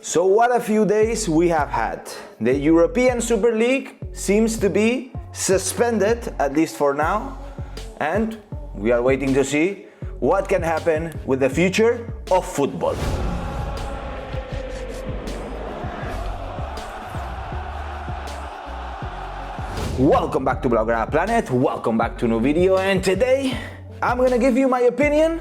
So what a few days we have had. The European Super League seems to be suspended, at least for now, and we are waiting to see what can happen with the future of football. Welcome back to Blaugrana Planet, welcome back to a new video, and today I'm gonna give you my opinion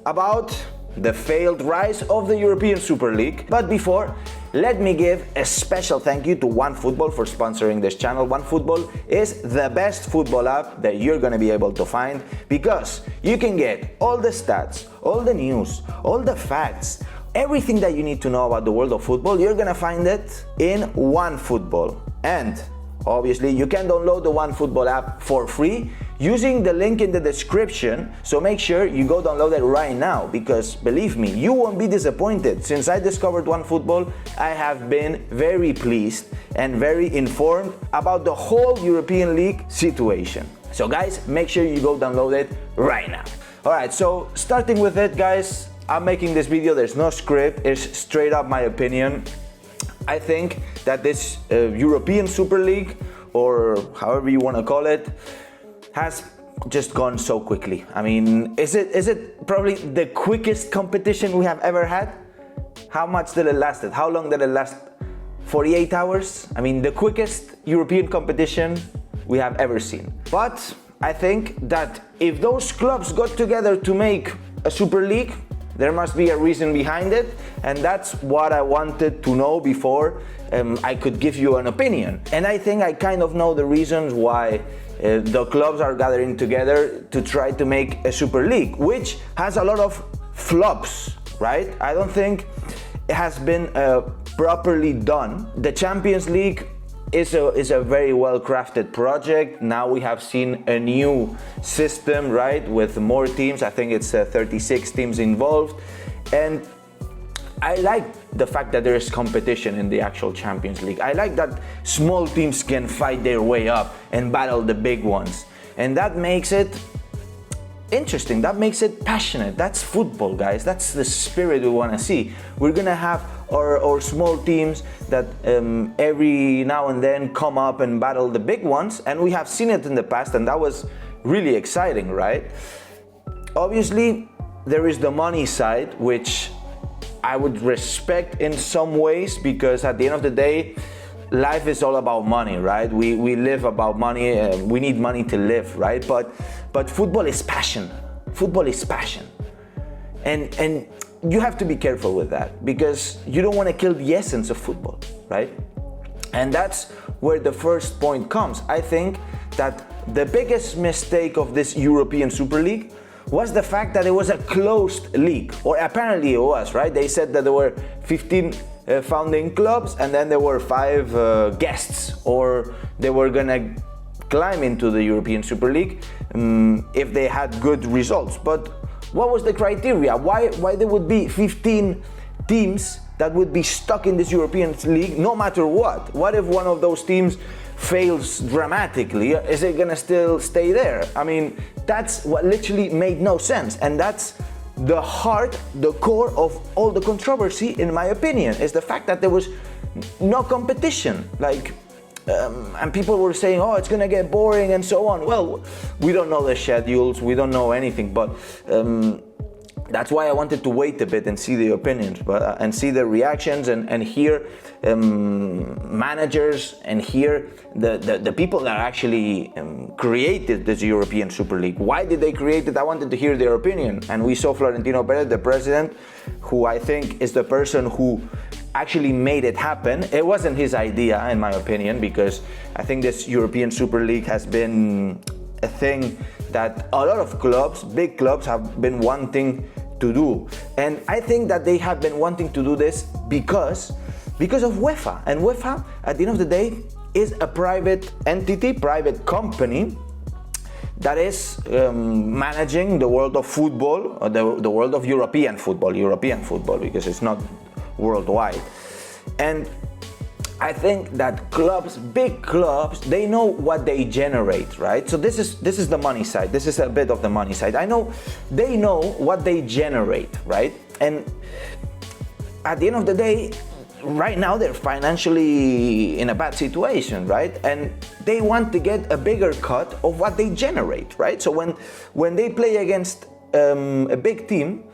about the failed rise of the European Super League. But before, let me give a special thank you to OneFootball for sponsoring this channel. OneFootball is the best football app that you're gonna be able to find because you can get all the stats, all the news, all the facts, everything that you need to know about the world of football. You're gonna find it in OneFootball. And obviously, you can download the OneFootball app for free using the link in the description, so make sure you go download it right now, because believe me, you won't be disappointed. Since I discovered OneFootball, I have been very pleased and very informed about the whole European League situation. So guys, make sure you go download it right now. Alright, so starting with it, guys, I'm making this video, there's no script, it's straight up my opinion. I think that this European Super League, or however you want to call it, has just gone so quickly. I mean, is it probably the quickest competition we have ever had? How much did it last? How long did it last? 48 hours? I mean, the quickest European competition we have ever seen. But I think that if those clubs got together to make a Super League, there must be a reason behind it, and that's what I wanted to know before I could give you an opinion. And I think I kind of know the reasons why the clubs are gathering together to try to make a Super League, which has a lot of flops, right? I don't think it has been properly done. The Champions League is a very well crafted project. Now we have seen a new system, right, with more teams. I think it's 36 teams involved, and I like the fact that there is competition in the actual Champions League. I like that small teams can fight their way up and battle the big ones, and that makes it interesting, that makes it passionate. That's football, guys. That's the spirit we want to see. We're gonna have our small teams that every now and then come up and battle the big ones, and we have seen it in the past, and that was really exciting, right? Obviously, there is the money side, which I would respect in some ways, because at the end of the day, life is all about money, right? We live about money, we need money to live, right? But football is passion. Football is passion. And you have to be careful with that, because you don't want to kill the essence of football, right? And that's where the first point comes. I think that the biggest mistake of this European Super League was the fact that it was a closed league, or apparently it was, right? They said that there were 15 founding clubs, and then there were 5 guests, or they were gonna climb into the European Super League if they had good results. But what was the criteria? Why there would be 15 teams that would be stuck in this European League no matter what? What if one of those teams fails dramatically? Is it gonna still stay there? I mean, that's what literally made no sense, and that's the heart, the core of all the controversy, in my opinion, is the fact that there was no competition. Like, and people were saying, oh, it's gonna get boring and so on. Well, we don't know the schedules, we don't know anything, but that's why I wanted to wait a bit and see the opinions, and see the reactions, and hear managers, and hear the people that actually created this European Super League. Why did they create it? I wanted to hear their opinion. And we saw Florentino Perez, the president, who I think is the person who actually made it happen. It wasn't his idea, in my opinion, because I think this European Super League has been a thing that a lot of clubs, big clubs, have been wanting to do. And I think that they have been wanting to do this because of UEFA. And UEFA, at the end of the day, is a private entity, private company that is managing the world of football, or the world of European football, because it's not worldwide. And I think that clubs, big clubs, they know what they generate, right? So this is the money side. This is a bit of the money side. I know they know what they generate, right? And at the end of the day, right now they're financially in a bad situation, right? And they want to get a bigger cut of what they generate, right? So when they play against a big team,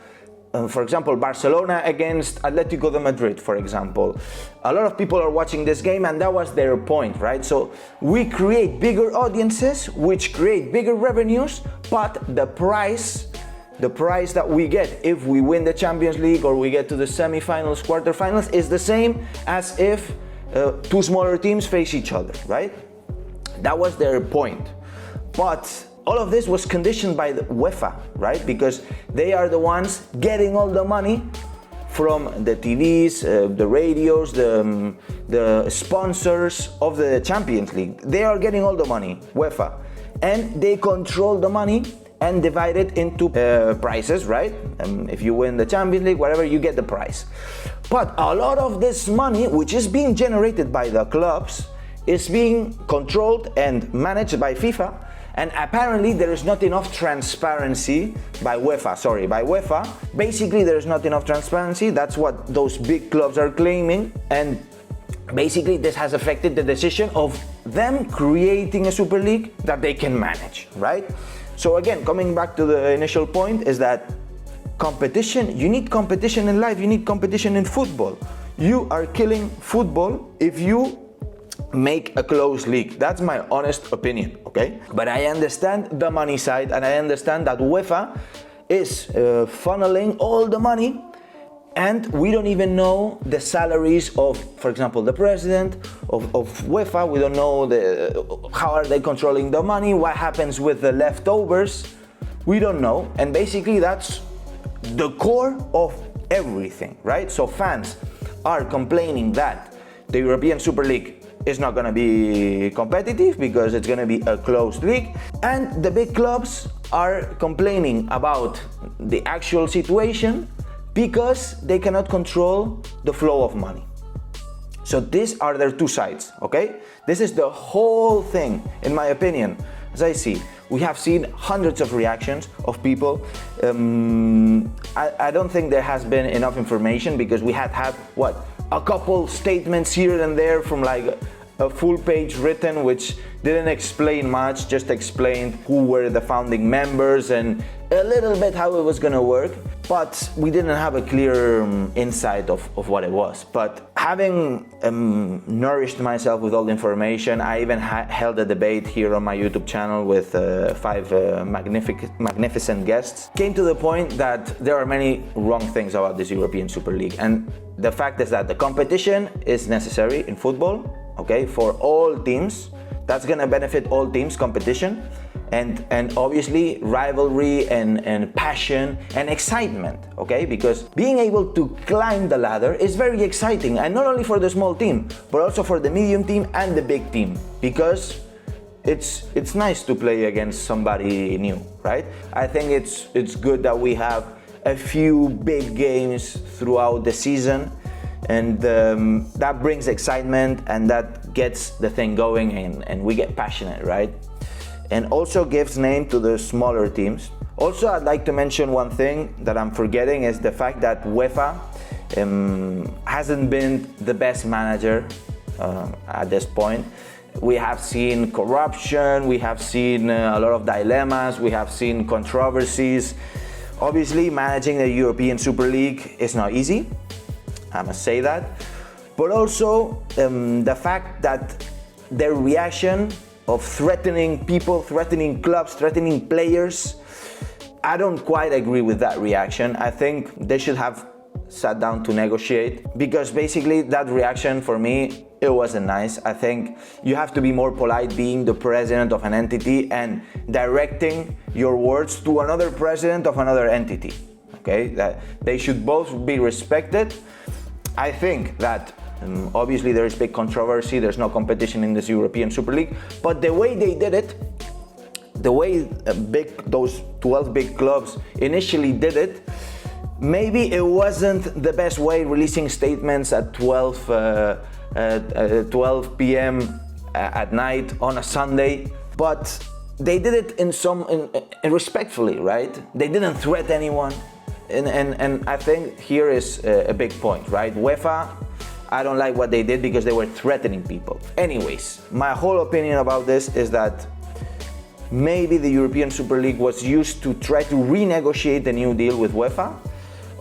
for example, Barcelona against Atletico de Madrid, for example, a lot of people are watching this game, and that was their point, right? So we create bigger audiences, which create bigger revenues, but the price that we get if we win the Champions League or we get to the semi-finals, quarterfinals, is the same as if two smaller teams face each other, right? That was their point. But all of this was conditioned by the UEFA, right? Because they are the ones getting all the money from the TVs, the radios, the sponsors of the Champions League. They are getting all the money, UEFA. And they control the money and divide it into prices, right? If you win the Champions League, whatever, you get the prize. But a lot of this money, which is being generated by the clubs, is being controlled and managed by FIFA. And apparently there is not enough transparency by UEFA. Basically, there is not enough transparency. That's what those big clubs are claiming. And basically this has affected the decision of them creating a Super League that they can manage, right? So again, coming back to the initial point, is that competition, you need competition in life, you need competition in football. You are killing football if you make a closed league. That's my honest opinion, okay? But I understand the money side, and I understand that UEFA is funneling all the money, and we don't even know the salaries of, for example, the president of UEFA. We don't know how are they controlling the money, what happens with the leftovers. We don't know, and basically that's the core of everything, right? So fans are complaining that the European Super League is not going to be competitive because it's going to be a closed league, and the big clubs are complaining about the actual situation because they cannot control the flow of money. So these are their two sides, okay? This is the whole thing, in my opinion. As I see, we have seen hundreds of reactions of people. I don't think there has been enough information, because we had what, a couple statements here and there from like a full page written, which didn't explain much, just explained who were the founding members and a little bit how it was gonna work, but we didn't have a clear insight of what it was. But having nourished myself with all the information, I even held a debate here on my YouTube channel with 5 magnificent guests, came to the point that there are many wrong things about this European Super League. And the fact is that the competition is necessary in football, okay, for all teams. That's gonna benefit all teams, competition, and obviously rivalry and passion and excitement, okay? Because being able to climb the ladder is very exciting, and not only for the small team, but also for the medium team and the big team, because it's nice to play against somebody new, right? I think it's good that we have a few big games throughout the season, and that brings excitement, and that gets the thing going, and we get passionate, right? And also gives name to the smaller teams. Also, I'd like to mention one thing that I'm forgetting, is the fact that UEFA hasn't been the best manager at this point. We have seen corruption, we have seen a lot of dilemmas, we have seen controversies. Obviously, managing the European Super League is not easy, I must say that. But also the fact that their reaction of threatening people, threatening clubs, threatening players, I don't quite agree with that reaction. I think they should have sat down to negotiate, because basically that reaction, for me, it wasn't nice. I think you have to be more polite being the president of an entity and directing your words to another president of another entity, okay? That they should both be respected. I think that obviously there is big controversy, there's no competition in this European Super League, but the way they did it, the way those 12 big clubs initially did it, maybe it wasn't the best way, releasing statements at 12 p.m. at night on a Sunday, but they did it in respectfully, right? They didn't threaten anyone, and I think here is a big point, right? UEFA I don't like what they did because they were threatening people. Anyways, my whole opinion about this is that maybe the European Super League was used to try to renegotiate the new deal with UEFA.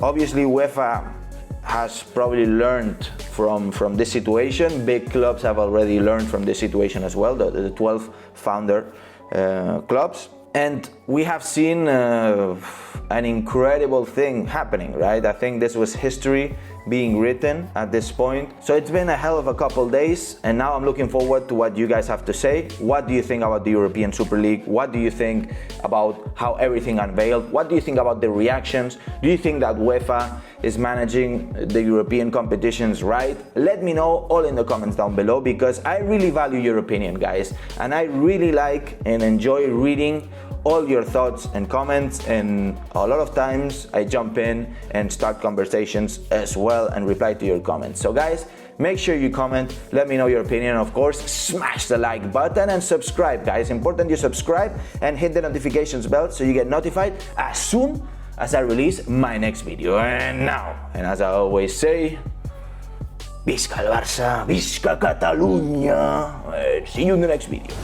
Obviously, UEFA has probably learned from this situation. Big clubs have already learned from this situation as well, the 12 founder clubs. And we have seen an incredible thing happening, right? I think this was history being written at this point. So it's been a hell of a couple days, and now I'm looking forward to what you guys have to say. What do you think about the European Super League? What do you think about how everything unveiled? What do you think about the reactions? Do you think that UEFA is managing the European competitions right? Let me know all in the comments down below, because I really value your opinion, guys, and I really like and enjoy reading all your thoughts and comments, and a lot of times I jump in and start conversations as well and reply to your comments. So guys, make sure you comment, let me know your opinion. Of course, smash the like button and subscribe, guys. Important you subscribe and hit the notifications bell so you get notified as soon as I release my next video. And now, and as I always say, Visca el Barça, Visca Catalunya. See you in the next video.